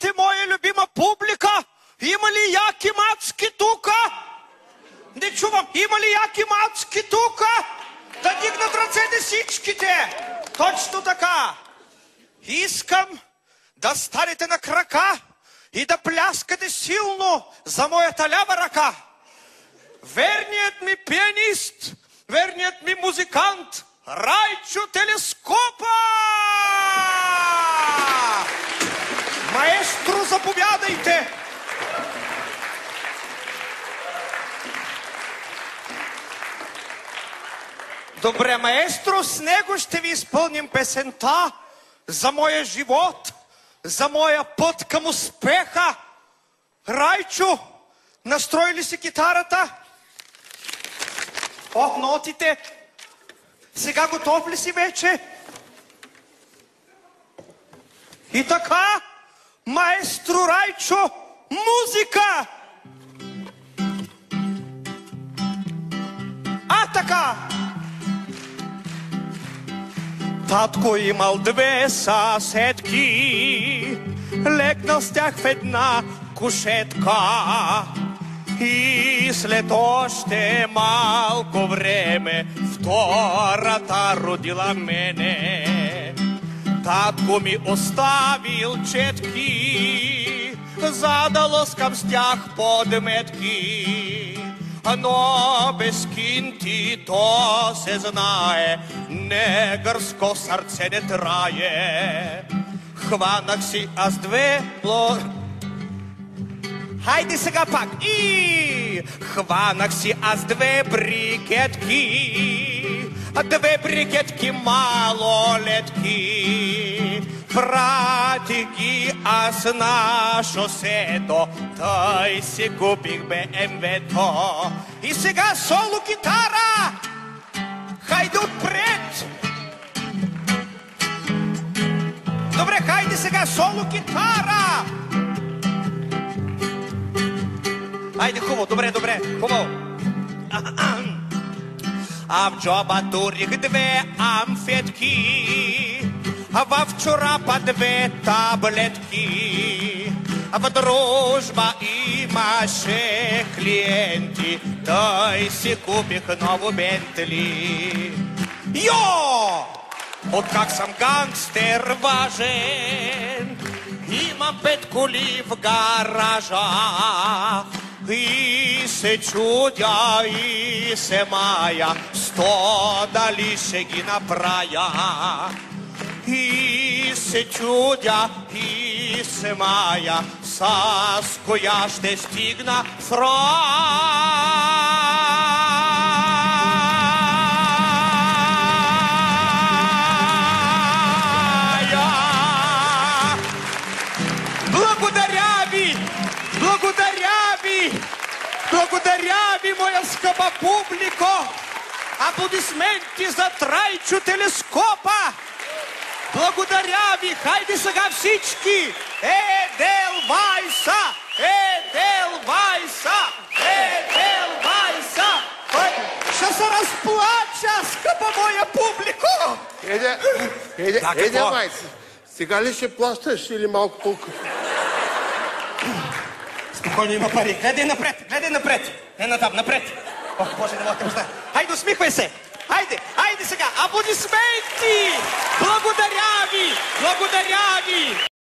Здравейте, моя любима публика! Има ли яки мацки тука? Не чувам. Има ли яки мацки тука? Да дигнат ръцете всичките. Точно така. Искам да станете на крака и да пляскате силно за моята лява ръка. Верният ми пианист, верният ми музикант, Райчо Телескопа! Маестро, заповядайте! Добре, маестро, с него ще ви изпълним песента за моя живот, за моя път към успеха. Райчо, настрои ли си китарата? О, нотите! Сега готов ли си вече? И така, маестро Райчо, музика! А така! Татко имал две съседки, легнал с тях в една кушетка и след още малко време втората родила мене. Татко ми оставил четки, за да лъскам с тях подметки. Но без кинти то се знае, негърско сърце не трае. Хванах си аз две Хайде сега пак. И хванах си аз две брикетки, две брикетки малолетки. Пратих ги аз на шосето, тъй си купих БМВ-то. И сега соло китара! Хайде отпред! Добре, хайде сега соло китара! Хайде, хубаво, добре, хубаво. А в джоба турих две амфетки, а в чорапа две таблетки. В дружба имаше клиенти, тъй си купих ново Бентли. Йо! Откак съм гангстер важен, имам 5 коли в гаража. И се чудя, и се мая, 100 дали ще ги направя. И се чудя, и се мая, с коя ще стигна в рая. Благодаря ви! Благодаря ви! Благодаря ви, моя скъпа публико! Аплодисменти за Райчо Телескопа! Благодаря ви! Хайде сега всички! Еделвайса! Еделвайса! Еделвайса! Ще се разплача, скъпа моя публико! Еделвайса! Сега ли ще плащаш или малко по-късно? Спокойно, има пари. Гледай напред, гледай напред. Не натам, напред. Ох, Боже, не мога да. Хайде, усмихвай се. Хайде, хайде сега. Аплодисменти! Благодаря!